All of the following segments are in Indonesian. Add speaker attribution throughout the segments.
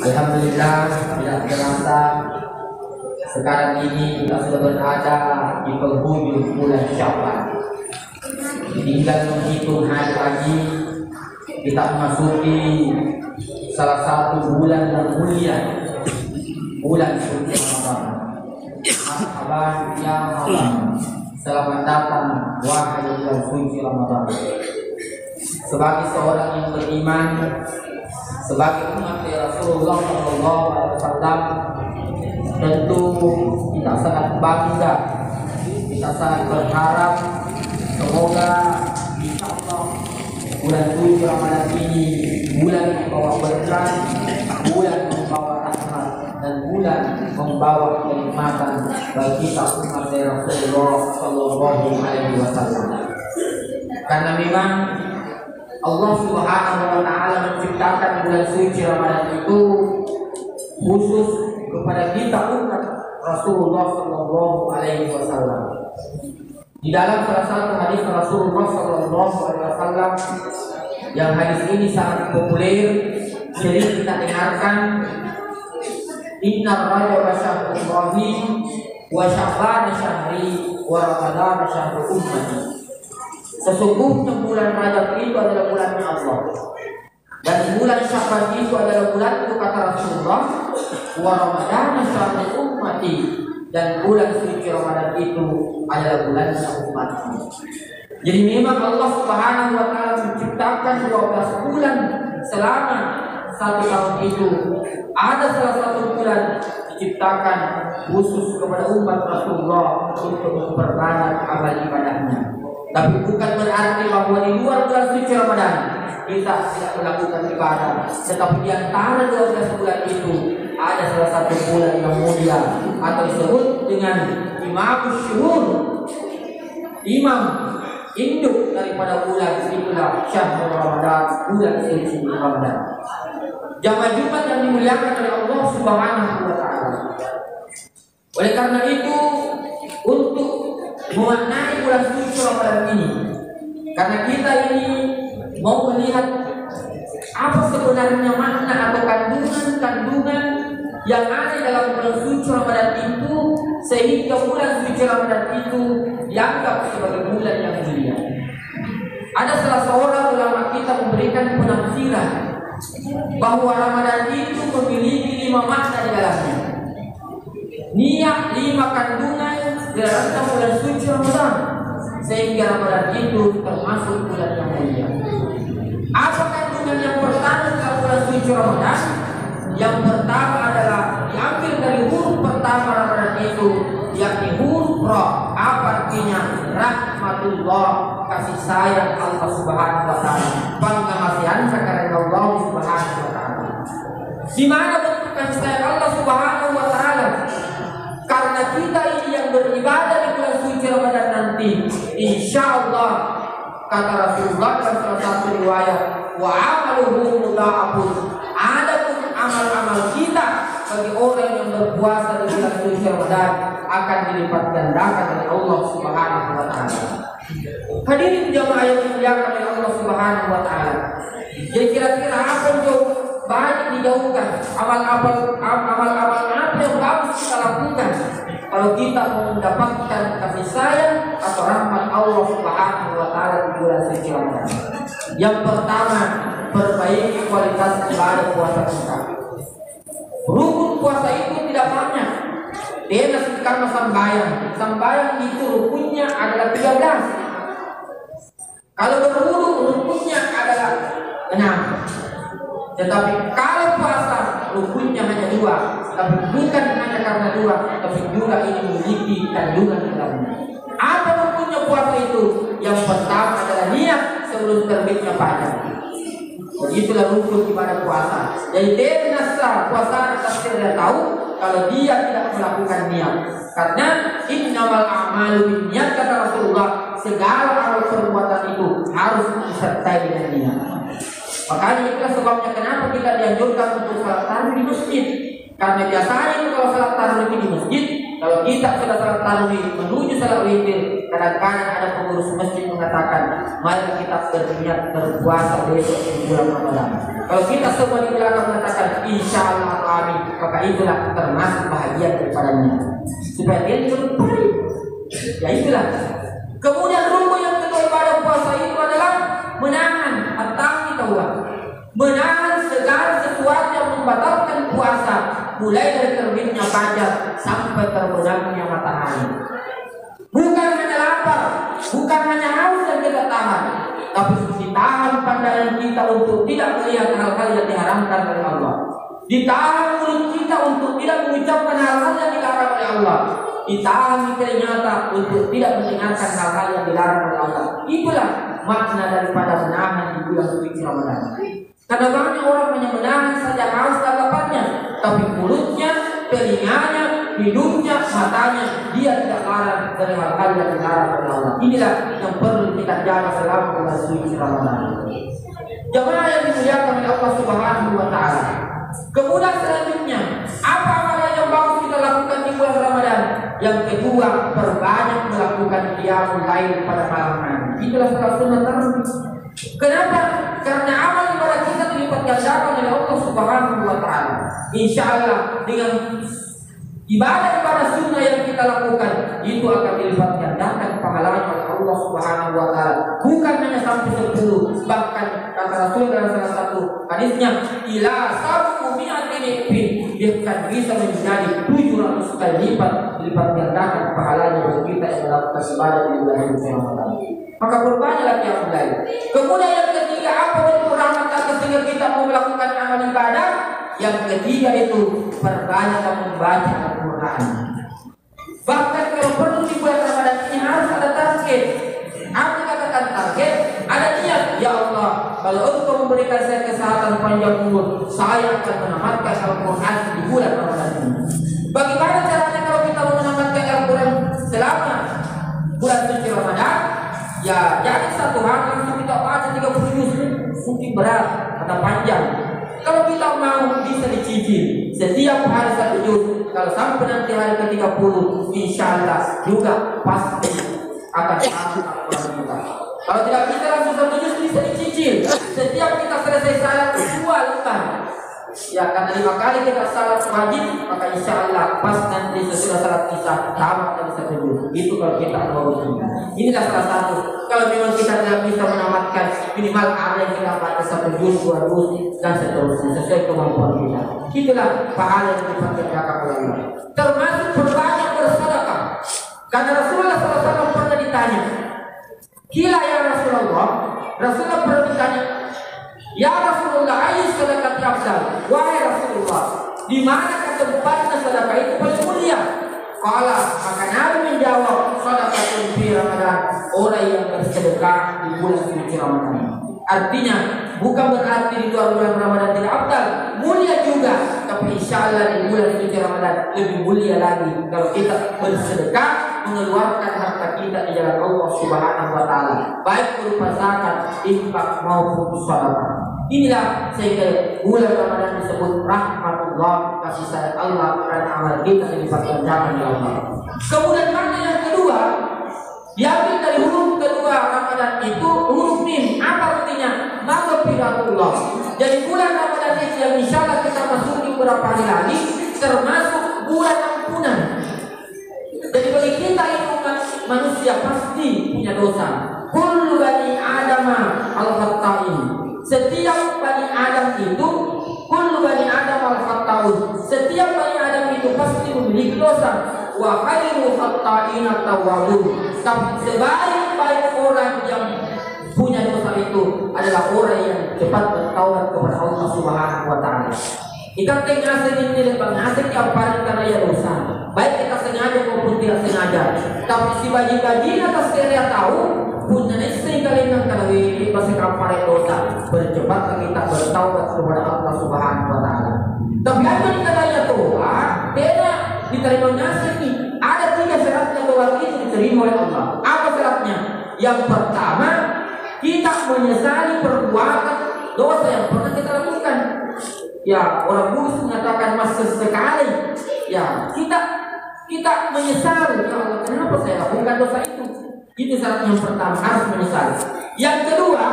Speaker 1: Alhamdulillah, tidak terasa sekarang ini kita sudah berada di penghujung bulan Syawal. Tinggal menghitung hari lagi kita memasuki salah satu bulan yang mulia, bulan suci Ramadan. Marhaban ya Ramadan, selamat datang wahai bulan suci Ramadan. Sebagai seorang yang beriman, sebagai umat Rasulullah SAW, tentu kita sangat bangga, kita sangat berharap semoga insyaallah bulan suci Ramadan ini bulan yang membawa berkah, bulan membawa rahmat, dan bulan membawa kenikmatan bagi kita umat Rasulullah SAW. Karena memang Allah Subhanahu wa Ta'ala menciptakan bulan suci Ramadan itu khusus kepada kita umat Rasulullah Sallallahu Alaihi Wasallam. Di dalam salah satu hadis Rasulullah Sallallahu Alaihi Wasallam, yang hadis ini sangat populer, sering kita dengarkan, Inna Rajab Syahrullahi wa Sya'ban Syahri wa Ramadan Syahrul Ummati. Sesungguhnya bulan Rajab itu adalah bulannya Allah, dan bulan Sya'ban itu adalah bulan itu kata Rasulullah, wa Ramadan Syahrul Ummati, dan bulan suci Ramadan itu adalah bulannya umatku. Jadi memang Allah Subhanahu wa Ta'ala menciptakan 12 bulan selama satu tahun itu. Ada salah satu bulan diciptakan khusus kepada umat Rasulullah untuk memperbanyak amal ibadahnya. Tapi bukan berarti bahwa di luar bulan suci Ramadan kita tidak melakukan ibadah. Tetapi di antara 12 bulan itu ada salah satu bulan yang mulia atau disebut dengan Imam Syuhur, imam induk daripada bulan, itulah Syahrul Ramadan, bulan suci Ramadan. Jamaah Jumat yang dimuliakan oleh Allah Subhanahu wa Ta'ala. Oleh karena itu, untuk memaknai bulan suci Ramadan ini, karena kita ini mau melihat apa sebenarnya makna atau kandungan yang ada dalam bulan suci Ramadan itu, sehingga bulan suci Ramadan itu dianggap sebagai bulan yang mulia. Ada salah seorang ulama kita memberikan penafsiran bahwa Ramadan itu memiliki 5 makna di dalamnya. Niat 5 kandungan di dalam bulan suci Ramadan, sehingga Ramadan itu termasuk bulan yang mulia. Apa kandungan yang pertama dalam bulan suci Ramadan? Yang pertama adalah diambil dari huruf pertama Ramadan itu, yakni huruf Ra. Apa artinya? Rahmatullah, kasih sayang Allah Subhanahu wa Ta'ala. Pengamasian karena Allah Subhanahu wa Ta'ala. Di mana bentuk kasih sayang Allah Subhanahu wa Ta'ala? Karena kita ini yang beribadah di bulan suci Ramadan nanti, insyaallah kata Rasulullah dalam salah satu riwayat, wa amaluhu mudha'afun. Adapun amal-amal kita bagi orang yang berpuasa di bulan suci Ramadan akan dilipat gandakan oleh Allah Subhanahu wa Ta'ala. Hadirin jamaah yang dimuliakan oleh Allah Subhanahu wa Ta'ala. Jadi kira-kira apa yang banyak dijauhkan, amal-amal apa yang harus kita lakukan kalau kita mau mendapatkan kasih sayang atau rahmat Allah Subhanahu wa Ta'ala di bulan suci Ramadan? Yang pertama, perbaiki kualitas ibadah puasa kita. Rukun puasa itu tidak banyak. Dia karena sembahyang. Sembahyang itu rukunnya adalah 13. Kalau berwudu rukunnya adalah 6. Tetapi kalau puasa rukunnya hanya 2. Tapi bukan hanya karena 2, tapi juga ini memiliki kandungan dalamnya. Apa rukunnya puasa itu? Yang pertama adalah niat sebelum terbitnya fajar. Begitulah rukun ibadah puasa. Jadi dari nasa puasa kita tidak tahu kalau dia tidak melakukan niat. Karena innamal a'malu binniyat kata Rasulullah, segala amal perbuatan itu harus disertai dengan niat. Makanya itulah sebabnya kenapa kita dianjurkan untuk salat tarawih di masjid. Karena biasanya itu kalau salat tarawih di masjid, kalau kita sudah salat tarawih menuju salat witir, kadang-kadang ada pengurus masjid mengatakan, mari kita berniat berpuasa besok di bulan Ramadan. Kalau kita semua di belakang mengatakan, insya Allah amin, maka itulah termasuk bahagia daripadanya. Supaya dia lebih baik. Ya itulah. Kemudian rukun yang kedua ibadah puasa itu adalah menahan at-tawah, menahan segala sesuatu yang membatalkan puasa, mulai dari terbitnya fajar sampai terbenamnya matahari. Bukan hanya lapar, bukan hanya haus yang kita tahan, tapi ditahan pandangan kita untuk tidak melihat hal-hal yang diharamkan oleh Allah. Ditahan mulut kita untuk tidak mengucapkan hal-hal yang dilarang oleh Allah. Ditahan telinga untuk tidak mendengarkan hal-hal yang dilarang oleh Allah. Itulah makna daripada menahan di bulan suci Ramadan. Karena banyak orang hanya menahan saja haus dan laparnya, tapi mulutnya, telinganya, hidungnya, matanya, dia tidak larang dari hal-hal yang dilarang oleh Allah. Inilah yang perlu kita jaga selama bulan suci Ramadan. Jemaah yang dimuliakan oleh Allah Subhanahu wa Ta'ala. Kemudian selanjutnya, apa amalan yang bagus kita lakukan di bulan Ramadan? Yang kedua, perbanyak melakukan qiyamul lail pada malam hari. Itulah salah sunnah tersebut. Kenapa? Karena amal ibadah kita dilipat gandakan oleh Allah Subhanahu wa Ta'ala. Insya Allah dengan ibadah sunnah yang kita lakukan itu akan dilipat gandakan pahalanya oleh Allah Subhanahu wa Ta'ala. Bukan hanya sampai 10, bahkan kata Rasul dalam salah satu hadisnya, ila sabu mi'atin bahkan bisa menjadi 700 kali lipat gandakan pahalanya bagi kita yang melakukan ibadah di bulan suci Ramadan. Maka berbanyaklah qiyamul lail. Kemudian yang ketiga, apa bentuk rahmat Allah sehingga kita mau melakukan amal ibadah? Yang ketiga itu perbanyak membaca Al-Quran. Bahkan kalau perlu di bulan Ramadan ini harus ada target. Apa dikatakan target? Ada niat. Ya Allah, kalau Engkau memberikan saya kesehatan panjang umur, saya akan menamatkan Al-Quran di bulan Ramadan ini. Bagaimana caranya kalau kita mau menamatkan Al-Quran selama bulan suci Ramadan? Ya, jadi satu hari langsung kita baca 30 juz, mungkin berat atau panjang. Kalau kita mau bisa dicicil setiap hari 1 juz. Kalau sampai nanti hari ke-30, insya Allah juga pasti akan masuk Al-Quran kita. Kalau tidak bisa langsung 1 juz bisa dicicil. Setiap kita selesai salat 2 lembar. Ya, karena 5 kali kita salat wajib, maka insya Allah pas nanti sesudah salat kita tamat dari 1 juz. Itu kalau kita mau begini. Inilah salah satu. Kalau memang kita tidak bisa menamatkan, minimal ada yang kita baca 1 juz, 2 juz, dan seterusnya sesuai kemampuan kita. Itulah pahala yang diperkerjakan oleh Allah. Termasuk berbanyak bersedekah. Karena Rasulullah SAW pernah ditanya, "Kila ya Rasulullah?" Rasulullah pernah ditanya, "Ya Rasulullah, ayu sedekah afdal?" Wahai Rasulullah, di mana tempatnya sedekah itu paling mulia? Qala, maka Nabi menjawab, sedekah fi Ramadan, orang yang bersedekah di bulan suci Ramadan. Artinya bukan berarti di luar bulan Ramadan tidak afdal, mulia juga, tapi insya Allah di bulan suci Ramadan lebih mulia lagi kalau kita bersedekah, mengeluarkan harta kita di jalan Allah Subhanahu wa Ta'ala, baik berupa zakat, infak maupun sedekah. Inilah sehingga bulan Ramadan disebut rahmatullah, kasih sayang Allah, karena amal kita dilipat gandakan oleh Allah. Kemudian makna yang kedua, diambil dari huruf kedua Ramadan itu huruf mim. Apa artinya? Maghfiratullah. Jadi bulan Ramadan ini yang insya Allah kita masuki beberapa hari lagi, termasuk bulan ampunan. Jadi bagi kita itu manusia pasti punya dosa. Kullu bani Adama al-khata'in. Setiap bani Adam itu, kullu bani Adam al-khata'un. Setiap bani Adam itu pasti memiliki dosa. Wa khairu khata'ina tawwabun. Tapi sebaik-baik orang yang punya dosa itu adalah orang yang cepat bertaubat kepada Allah Subhanahu wa Ta'ala. Kita tengah ini mengasih apa karena ya dosa. Baik kita sengaja maupun tidak sengaja. Tapi si baji-baji atas saya tahu punya istri kalian kalau ini pasti kampare dosa. Bercepatlah kita bertaubat kepada Allah Subhanahu wa Ta'ala. Tapi apa yang katanya doa? Beda diterima nasi ini. Ada 3 syaratnya doa itu diterima oleh Allah. Apa syaratnya? Yang pertama, kita menyesali perbuatan dosa yang pernah kita lakukan. Ya, orang Buddhis mengatakan masa sekali. Ya, kita menyesali. Ya Allah, kenapa saya lakukan dosa itu? Itu syarat yang pertama, harus menyesali. Yang kedua,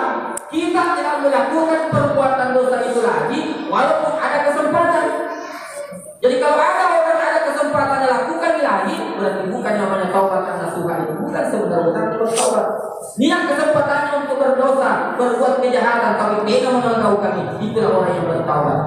Speaker 1: kita tidak melakukan perbuatan dosa itu lagi, walaupun ada kesempatan. tega menangkau kami, itulah orang yang bertaubat.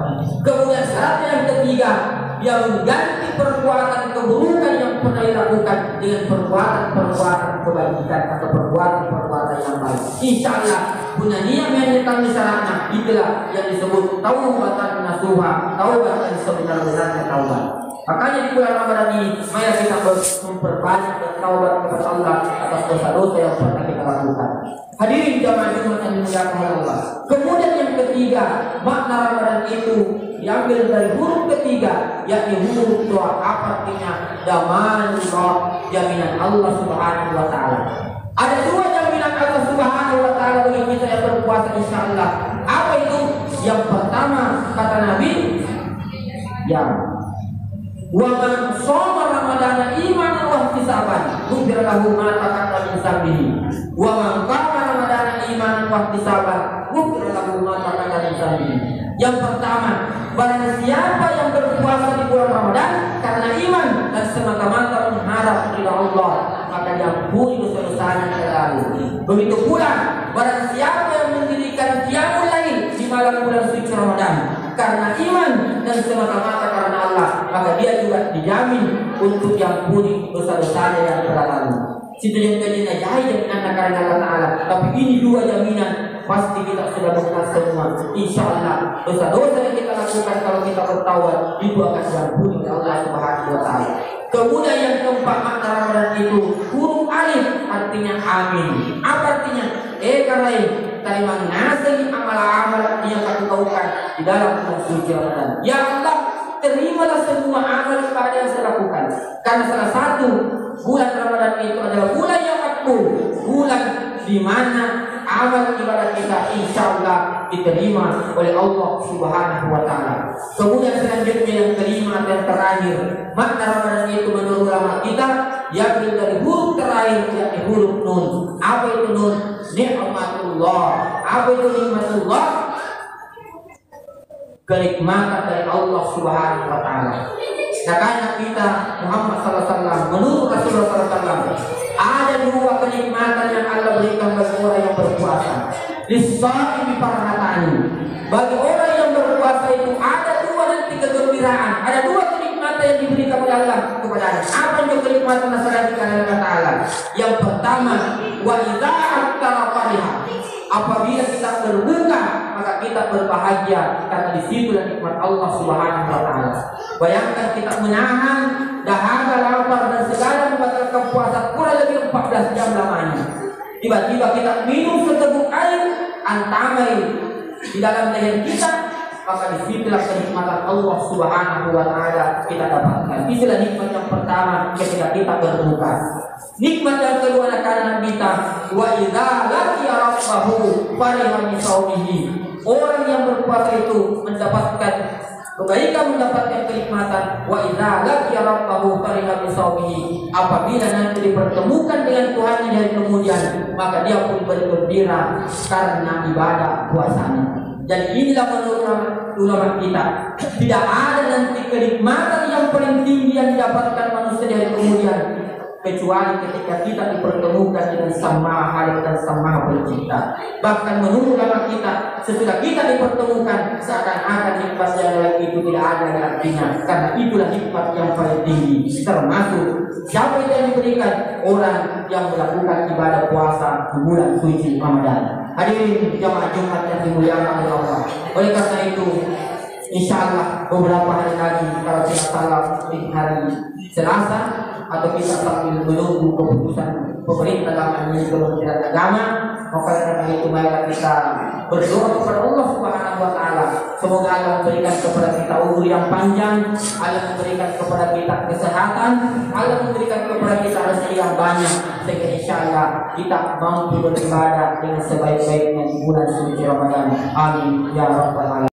Speaker 1: Kemudian syarat yang ketiga, yang mengganti perbuatan keburukan yang pernah dilakukan dengan perbuatan kebajikan atau perbuatan yang baik. Insya Allah punya niat yang datang di sana, itulah yang disebut taubatan nasuha, taubat yang sebenar-benarnya taubat. Makanya di bulan Ramadan ini, mari kita memperbanyak bertaubat kepada Allah atas dosa-dosa yang pernah kita lakukan. Hadirin jamaah Jumat yang dimuliakan oleh Allah. Kemudian yang ketiga, makna Ramadan itu diambil dari huruf ketiga, yakni huruf doa. Apa artinya? Damanullah, jaminan Allah Subhanahu wa taala. Ada dua jaminan Allah Subhanahu wa taala bagi kita yang berpuasa insyaallah. Apa itu? Yang pertama kata Nabi, yang wa man shoma ramadana imanan wa ihtisaban ghufira lahu ma taqaddama min dhanbihi wa man qama ramadana imanan wa ihtisaban ghufira lahu ma taqaddama min dhanbihi. Yang pertama, barang siapa yang berpuasa di bulan Ramadan karena iman dan semata-mata mengharap ridha Allah, maka diampuni dosa-dosanya yang lalu. Begitu pula barang siapa yang mendirikan qiyamul lail di malam bulan suci Ramadan karena iman dan semata-mata karena Allah, maka dia juga dijamin untuk diampuni dosa-dosanya yang telah lalu. Situ yang kejadian jaminan karena Allah Taala. Tapi ini dua jaminan pasti kita sudah mengenal semua. Insya Allah dosa-dosa yang kita lakukan kalau kita bertaubat itu akan diampuni oleh Allah Subhanahu wa taala. Kemudian yang keempat makna Ramadan itu huruf alif, artinya amin. Apa artinya? Karena terima nasi amal-amal yang kau lakukan di dalam bulan suci Ramadan. Ya Allah, terimalah semua amal ibadah yang saya lakukan. Karena salah satu bulan Ramadan itu adalah bulan yang makbul, bulan di mana amal ibadah kita insya Allah diterima oleh Allah Subhanahu wa taala. Kemudian selanjutnya yang kelima dan terakhir, makna Ramadan itu menurut ulama kita diambil dari huruf terakhir, yakni huruf nun. Apa itu nun? Nikmatullah. Apa itu nikmatullah? Kenikmatan dari Allah Subhanahu wa taala. Karena kita Muhammad sallallahu alaihi wasallam, menurut Rasulullah sallallahu alaihi wasallam, ada dua kenikmatan yang Allah berikan bagi orang yang berpuasa. Lis-shaimi farhatani. Bagi orang yang berpuasa itu ada dua nanti kegembiraan, ada dua kenikmatan yang diberikan oleh Allah kepadanya. Apa itu kenikmatan nasrani Allah Taala? Yang pertama, wa idza aftara fariha. Apabila kita berbuka, maka kita berbahagia karena di situlah nikmat Allah Subhanahu wa taala. Bayangkan kita menahan dahaga, lapar dan segala membatalkan puasa kurang lebih 14 jam lamanya. Tiba-tiba kita minum seteguk air antamai di dalam leher kita, maka di situlah kenikmatan Allah Subhanahu wa taala kita dapatkan. Itulah nikmat yang pertama ketika kita berbuka. Nikmat yang kedua karena kita wa idza laqiya rabbahu fariha bi shaumihi. Orang yang berpuasa itu mendapatkan kebaikan, mendapatkan kenikmatan. Wa idza laqiya rabbahu fariha bi shaumihi. Apabila nanti dipertemukan dengan Tuhannya dari kemudian, maka dia pun bergembira karena ibadah puasanya. Jadi inilah menurut ulama kita, tidak ada nanti kenikmatan yang paling tinggi yang didapatkan manusia dari kemudian kecuali ketika kita dipertemukan dengan Sang Maha Khalik dan Sang Maha Pencipta. Bahkan menurut ulama kita, sesudah kita dipertemukan, seakan-akan nikmat yang lain itu tidak ada artinya, karena itulah nikmat yang paling tinggi. Termasuk siapa yang diberikan? Orang yang melakukan ibadah puasa di bulan suci Ramadan. Hadirin jamaah Jumat yang dimuliakan oleh Allah. Oleh karena itu, insya Allah beberapa hari lagi, kalau tidak salah di hari Selasa, atau kita sambil menunggu keputusan pemerintah dalam ini Kementerian Agama, maka karena itu marilah kita berdoa kepada Allah Subhanahu wa taala. Semoga Allah memberikan kepada kita umur yang panjang, Allah memberikan kepada kita kesehatan, Allah memberikan kepada kita rezeki yang banyak, sehingga insyaallah kita mampu beribadah dengan sebaik-baiknya di bulan suci Ramadan. Amin ya rabbal alamin.